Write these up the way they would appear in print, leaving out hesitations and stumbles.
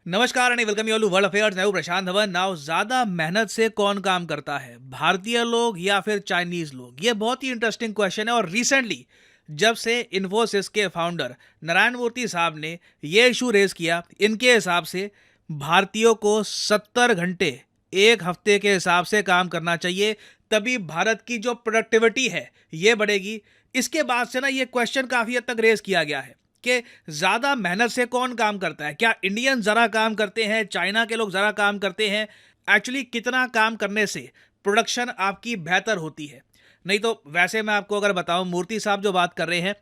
नमस्कार and welcome you all to world affairs. मैं हूं प्रशांत धवन। नाउ ज्यादा मेहनत से कौन काम करता है, भारतीय लोग या फिर चाइनीज लोग? ये बहुत ही इंटरेस्टिंग क्वेश्चन है और रिसेंटली जब से इन्फोसिस के फाउंडर नारायण मूर्ति साहब ने ये इशू रेज किया, इनके हिसाब से भारतीयों को 70 घंटे एक हफ्ते के हिसाब से काम करना चाहिए, तभी भारत की जो प्रोडक्टिविटी है ये बढ़ेगी। इसके बाद से ना ये क्वेश्चन काफी हद तक रेज किया गया है कि ज्यादा मेहनत से कौन काम करता है। क्या इंडियन जरा काम करते हैं, चाइना के लोग जरा काम करते हैं? एक्चुअली कितना काम करने से प्रोडक्शन आपकी बेहतर होती है? नहीं तो वैसे मैं आपको अगर बताऊं, मूर्ति साहब जो बात कर रहे हैं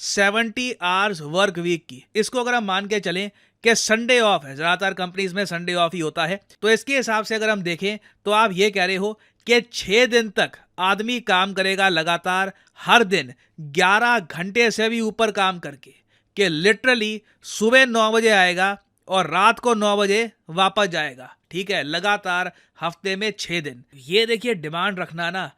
70 आवर्स वर्क वीक की, इसको अगर हम मान के चलें कि संडे ऑफ है, ज्यादातर कंपनीज में संडे ऑफ ही होता है, तो इसके हिसाब से अगर हम देखें तो आप ये कह रहे हो कि 6 दिन तक आदमी काम करेगा लगातार, हर दिन 11 घंटे से भी ऊपर काम करके, कि लिटरली सुबह 9 बजे आएगा और रात को 9 बजे वापस जाएगा। ठीक है, लगातार हफ्ते में 6 दिन। ये देखिए डिमांड रखना ना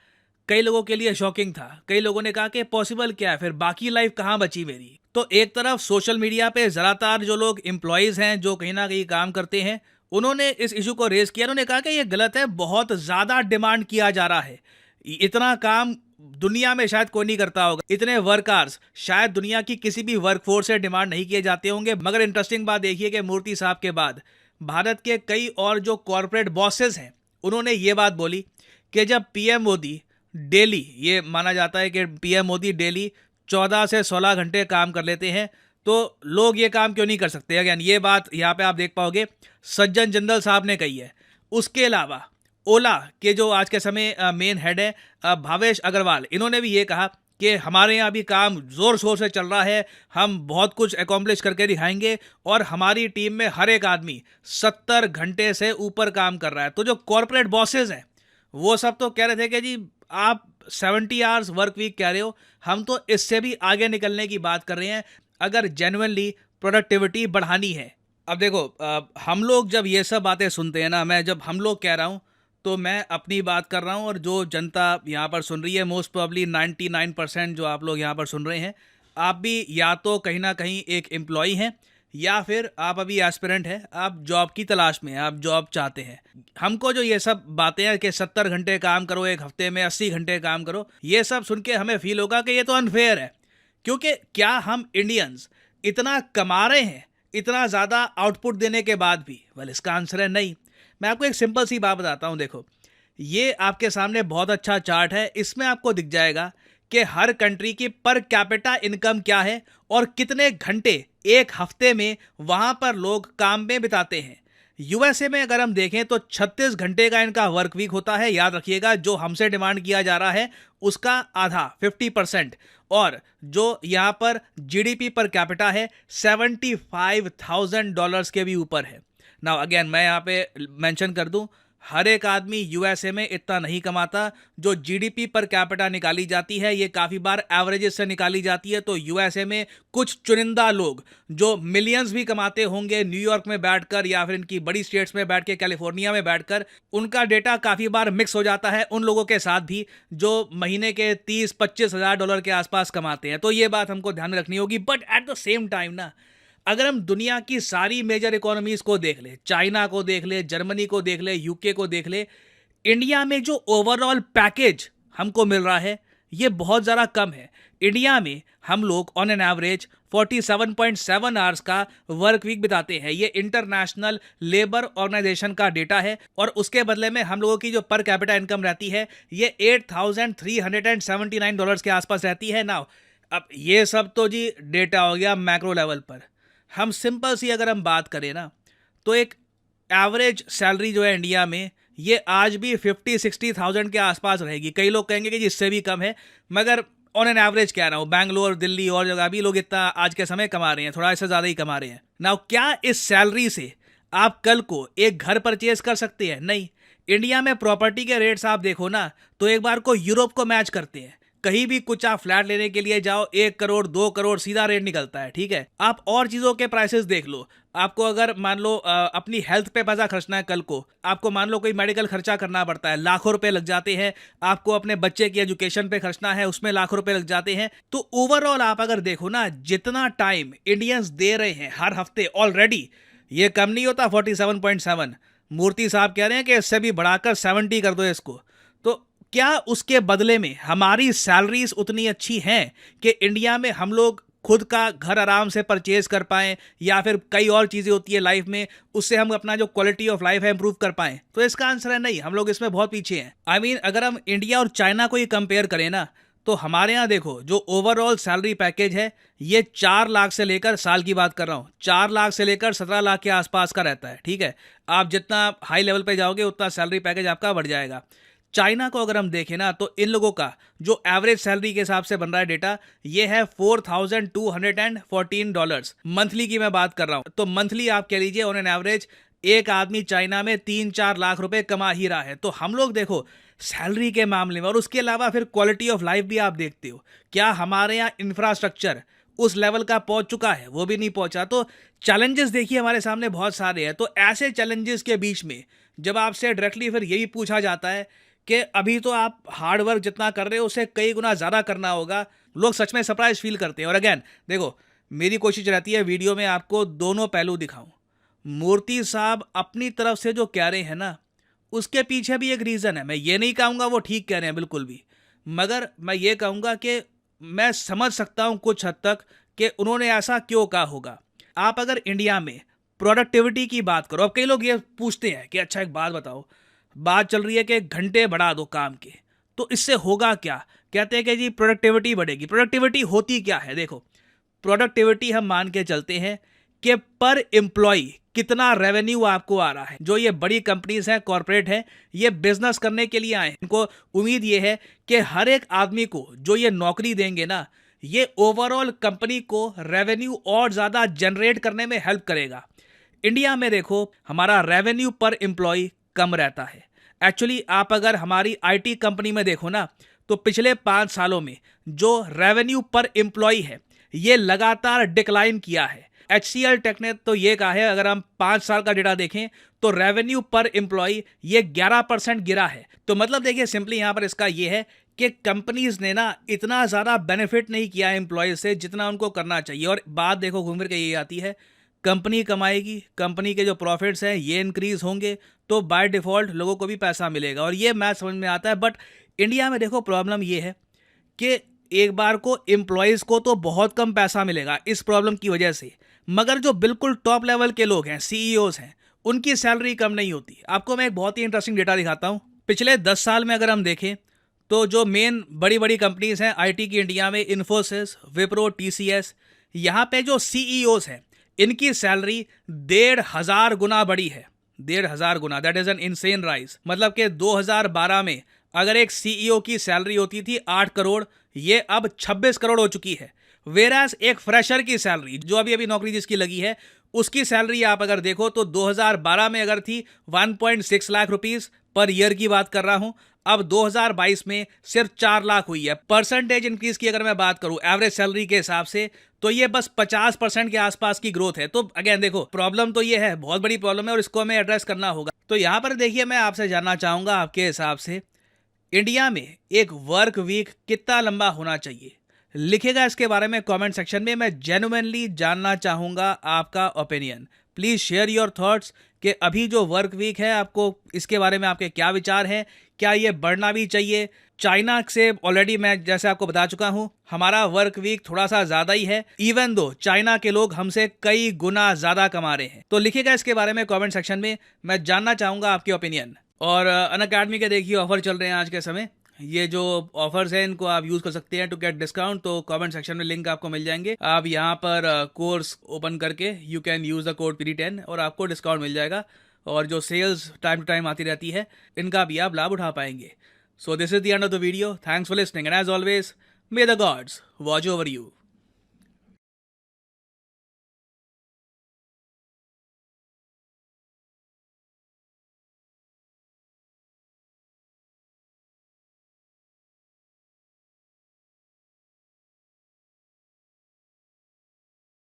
कई लोगों के लिए शॉकिंग था। कई लोगों ने कहा कि पॉसिबल क्या है, फिर बाकी लाइफ कहाँ बची मेरी? तो एक तरफ सोशल मीडिया पे ज़्यादातर जो लोग एम्प्लॉयज हैं, जो कहीं ना कहीं काम करते हैं, उन्होंने इस इशू को रेज किया। उन्होंने कहा कि ये गलत है, बहुत ज़्यादा डिमांड किया जा रहा है। इतना काम दुनिया में शायद कोई नहीं करता होगा, इतने वर्क आवर्स शायद दुनिया की किसी भी वर्कफोर्स से डिमांड नहीं किए जाते होंगे। मगर इंटरेस्टिंग बात देखिए कि मूर्ति साहब के बाद भारत के कई और जो कॉरपोरेट बॉसेस हैं, उन्होंने ये बात बोली कि जब पीएम मोदी डेली, ये माना जाता है कि पीएम मोदी डेली 14 से 16 घंटे काम कर लेते हैं, तो लोग ये काम क्यों नहीं कर सकते? अगेन ये बात यहाँ पे आप देख पाओगे सज्जन जिंदल साहब ने कही है। उसके अलावा ओला के जो आज के समय मेन हेड है भावेश अग्रवाल, इन्होंने भी ये कहा कि हमारे यहाँ भी काम जोर शोर से चल रहा है, हम बहुत कुछ एकम्प्लिश करके दिखाएंगे और हमारी टीम में हर एक आदमी 70 घंटे से ऊपर काम कर रहा है। तो जो कॉरपोरेट बॉसेज हैं वो सब तो कह रहे थे कि जी आप 70 आवर्स वर्क वीक कह रहे हो, हम तो इससे भी आगे निकलने की बात कर रहे हैं अगर जेन्युइनली प्रोडक्टिविटी बढ़ानी है। अब देखो हम लोग जब ये सब बातें सुनते हैं ना, मैं जब हम लोग कह रहा हूँ तो मैं अपनी बात कर रहा हूँ, और जो जनता यहाँ पर सुन रही है, मोस्ट प्रोबेबली 99% जो आप लोग यहाँ पर सुन रहे हैं, आप भी या तो कहीं ना कहीं एक एम्प्लॉई हैं या फिर आप अभी एस्पिरेंट हैं, आप जॉब की तलाश में हैं, आप जॉब चाहते हैं। हमको जो ये सब बातें हैं कि 70 घंटे काम करो एक हफ्ते में, 80 घंटे काम करो, ये सब सुन के हमें फील होगा कि ये तो अनफेयर है। क्योंकि क्या हम इंडियंस इतना कमा रहे हैं, इतना ज़्यादा आउटपुट देने के बाद भी? वेल, इसका आंसर है नहीं। मैं आपको एक सिंपल सी बात बताता हूँ। देखो, ये आपके सामने बहुत अच्छा चार्ट है, इसमें आपको दिख जाएगा कि हर कंट्री की पर कैपिटा इनकम क्या है और कितने घंटे एक हफ्ते में वहाँ पर लोग काम में बिताते हैं। यूएसए में अगर हम देखें तो 36 घंटे का इनका वर्क वीक होता है। याद रखिएगा, जो हमसे डिमांड किया जा रहा है उसका आधा 50%, और जो यहाँ पर जीडीपी पर कैपिटा है $75,000 के भी ऊपर है। नाउ अगेन मैं यहाँ पे मेंशन कर दूं, हर एक आदमी यूएसए में इतना नहीं कमाता। जो जीडीपी पर कैपिटा निकाली जाती है ये काफ़ी बार एवरेजेस से निकाली जाती है। तो यूएसए में कुछ चुनिंदा लोग जो मिलियंस भी कमाते होंगे न्यूयॉर्क में बैठकर या फिर इनकी बड़ी स्टेट्स में बैठ के, कैलिफोर्निया में बैठकर, उनका डेटा काफ़ी बार मिक्स हो जाता है उन लोगों के साथ भी जो महीने के 30-25 हज़ार डॉलर के आसपास कमाते हैं। तो ये बात हमको ध्यान में रखनी होगी। But at the same time ना, अगर हम दुनिया की सारी मेजर इकोनॉमीज को देख ले, चाइना को देख ले, जर्मनी को देख ले, यूके को देख ले, इंडिया में जो ओवरऑल पैकेज हमको मिल रहा है ये बहुत ज़्यादा कम है। इंडिया में हम लोग ऑन एन एवरेज 47.7 आवर्स का वर्क वीक बिताते हैं। ये इंटरनेशनल लेबर ऑर्गेनाइजेशन का डेटा है, और उसके बदले में हम लोगों की जो पर कैपिटा इनकम रहती है ये $8,379 के आसपास रहती है। नाउ अब ये सब तो जी डेटा हो गया मैक्रो लेवल पर। हम सिंपल सी अगर हम बात करें ना, तो एक एवरेज सैलरी जो है इंडिया में ये आज भी 50-60,000 के आसपास रहेगी। कई लोग कहेंगे कि इससे भी कम है, मगर ऑन एन एवरेज कह रहा हूँ, बैंगलोर, दिल्ली और जगह भी लोग इतना आज के समय कमा रहे हैं, थोड़ा इससे ज़्यादा ही कमा रहे हैं। नाउ क्या इस सैलरी से आप कल को एक घर परचेज कर सकते हैं? नहीं। इंडिया में प्रॉपर्टी के रेट्स आप देखो ना तो एक बार को यूरोप को मैच करते हैं। कहीं भी कुछ आप फ्लैट लेने के लिए जाओ, 1 करोड़ 2 करोड़ सीधा रेट निकलता है। ठीक है, आप और चीज़ों के प्राइसेस देख लो। आपको अगर मान लो अपनी हेल्थ पे पैसा खर्चना है, कल को आपको मान लो कोई मेडिकल खर्चा करना पड़ता है, लाखों रुपए लग जाते हैं। आपको अपने बच्चे की एजुकेशन पे खर्चना है, उसमें लाखों रुपए लग जाते हैं। तो ओवरऑल आप अगर देखो ना, जितना टाइम इंडियंस दे रहे हैं हर हफ्ते ऑलरेडी, ये कम नहीं होता 47.7। मूर्ति साहब कह रहे हैं कि इससे भी बढ़ाकर 70 कर दो इसको। तो क्या उसके बदले में हमारी सैलरीज उतनी अच्छी हैं कि इंडिया में हम लोग खुद का घर आराम से परचेज कर पाएं, या फिर कई और चीज़ें होती है लाइफ में, उससे हम अपना जो क्वालिटी ऑफ लाइफ है इंप्रूव कर पाएं? तो इसका आंसर है नहीं, हम लोग इसमें बहुत पीछे हैं। आई मीन अगर हम इंडिया और चाइना को ही कंपेयर करें ना, तो हमारे यहाँ देखो जो ओवरऑल सैलरी पैकेज है ये 4 लाख से लेकर, साल की बात कर रहा हूँ, 4 लाख से लेकर 17 लाख के आसपास का रहता है। ठीक है, आप जितना हाई लेवल पे जाओगे उतना सैलरी पैकेज आपका बढ़ जाएगा। चाइना को अगर हम देखें ना, तो इन लोगों का जो एवरेज सैलरी के हिसाब से बन रहा है डेटा, ये है $4,214 मंथली की मैं बात कर रहा हूँ। तो मंथली आप कह लीजिए ऑन एन एवरेज एक आदमी चाइना में 3-4 लाख रुपए कमा ही रहा है। तो हम लोग देखो सैलरी के मामले में, और उसके अलावा फिर क्वालिटी ऑफ लाइफ भी आप देखते हो, क्या हमारे यहाँ इंफ्रास्ट्रक्चर उस लेवल का पहुंच चुका है? वो भी नहीं पहुंचा। तो चैलेंजेस देखिए हमारे सामने बहुत सारे हैं। तो ऐसे चैलेंजेस के बीच में जब आपसे डायरेक्टली फिर यही पूछा जाता है कि अभी तो आप हार्ड वर्क जितना कर रहे हो उससे कई गुना ज़्यादा करना होगा, लोग सच में सरप्राइज फील करते हैं। और अगेन देखो, मेरी कोशिश रहती है वीडियो में आपको दोनों पहलू दिखाऊं। मूर्ति साहब अपनी तरफ से जो कह रहे हैं ना, उसके पीछे भी एक रीज़न है। मैं ये नहीं कहूँगा वो ठीक कह रहे हैं बिल्कुल भी, मगर मैं ये कहूँगा कि मैं समझ सकता हूँ कुछ हद तक कि उन्होंने ऐसा क्यों कहा होगा। आप अगर इंडिया में प्रोडक्टिविटी की बात करो, अब कई लोग ये पूछते हैं कि अच्छा एक बात बताओ, बात चल रही है कि घंटे बढ़ा दो काम के, तो इससे होगा क्या? कहते हैं कि जी प्रोडक्टिविटी बढ़ेगी। प्रोडक्टिविटी होती क्या है? देखो, प्रोडक्टिविटी हम मान के चलते हैं कि पर एम्प्लॉय कितना रेवेन्यू आपको आ रहा है। जो ये बड़ी कंपनीज हैं, कॉरपोरेट हैं, ये बिजनेस करने के लिए आए हैं। इनको उम्मीद ये है कि हर एक आदमी को जो ये नौकरी देंगे ना, ये ओवरऑल कंपनी को रेवेन्यू और ज़्यादा जनरेट करने में हेल्प करेगा। इंडिया में देखो हमारा रेवेन्यू पर एम्प्लॉय कम रहता है। एक्चुअली आप अगर हमारी आईटी कंपनी में देखो ना, तो पिछले 5 सालों में जो रेवेन्यू पर एम्प्लॉय है ये लगातार डिक्लाइन किया है। HCL टेक ने तो ये कहा है, अगर हम 5 साल का डेटा देखें तो रेवेन्यू पर एम्प्लॉय ये 11% गिरा है। तो मतलब देखिए सिंपली यहाँ पर इसका ये है कि कंपनीज ने ना इतना ज़्यादा बेनिफिट नहीं किया है एम्प्लॉय से जितना उनको करना चाहिए। और बात देखो घूम फिर के ये आती है, कंपनी कमाएगी, कंपनी के जो प्रॉफिट्स हैं ये इंक्रीज होंगे, तो बाय डिफ़ॉल्ट लोगों को भी पैसा मिलेगा, और ये मैथ समझ में आता है। बट इंडिया में देखो प्रॉब्लम ये है कि एक बार को एम्प्लॉयज़ को तो बहुत कम पैसा मिलेगा इस प्रॉब्लम की वजह से, मगर जो बिल्कुल टॉप लेवल के लोग हैं, CEOs हैं, उनकी सैलरी कम नहीं होती। आपको मैं एक बहुत ही इंटरेस्टिंग डेटा दिखाता हूँ। पिछले 10 साल में अगर हम देखें तो जो मेन बड़ी बड़ी कंपनीज हैं आईटी की इंडिया में, इन्फोसिस, विप्रो, TCS, यहाँ पे जो CEOs हैं इनकी सैलरी 1,500 गुना बढ़ी है। 1,500 गुना, that is an insane rise. मतलब कि 2012 में अगर एक CEO की सैलरी होती थी 8 करोड़, ये अब 26 करोड़ हो चुकी है। वेराज एक फ्रेशर की सैलरी जो अभी अभी नौकरी जिसकी लगी है, उसकी सैलरी आप अगर देखो तो 2012 में अगर थी 1.6 लाख रुपीस पर ईयर की बात कर रहा हूं, अब 2022 में सिर्फ 4 लाख हुई है। परसेंटेज इंक्रीज की अगर मैं बात करूं एवरेज सैलरी के हिसाब से, तो ये बस 50% के आसपास की ग्रोथ है। तो अगेन देखो प्रॉब्लम तो ये है, बहुत बड़ी प्रॉब्लम है, और इसको हमें एड्रेस करना होगा। तो यहाँ पर देखिए मैं आपसे जानना चाहूँगा, आपके हिसाब से इंडिया में एक वर्क वीक कितना लंबा होना चाहिए? लिखेगा इसके बारे में कमेंट सेक्शन में। मैं जेन्युइनली जानना चाहूँगा आपका opinion. Please share your thoughts कि अभी जो वर्क वीक है आपको इसके बारे में आपके क्या विचार हैं? क्या ये बढ़ना भी चाहिए? चाइना से ऑलरेडी मैं जैसे आपको बता चुका हूँ हमारा वर्क वीक थोड़ा सा ज़्यादा ही है, इवन दो चाइना के लोग हमसे कई गुना ज़्यादा कमा रहे हैं। तो लिखिएगा इसके बारे में कमेंट सेक्शन में, मैं जानना चाहूँगा आपके ओपिनियन। और अनअकैडमी के देखिए ऑफर चल रहे हैं आज के समय, ये जो ऑफर्स हैं इनको आप यूज़ कर सकते हैं टू गेट डिस्काउंट। तो कमेंट सेक्शन में लिंक आपको मिल जाएंगे, आप यहाँ पर कोर्स ओपन करके you can use the code PD10 और आपको डिस्काउंट मिल जाएगा। और जो सेल्स टाइम टू टाइम आती रहती है इनका भी आप लाभ उठा पाएंगे। So this is the end of the video, thanks for listening and as always may the gods watch over you.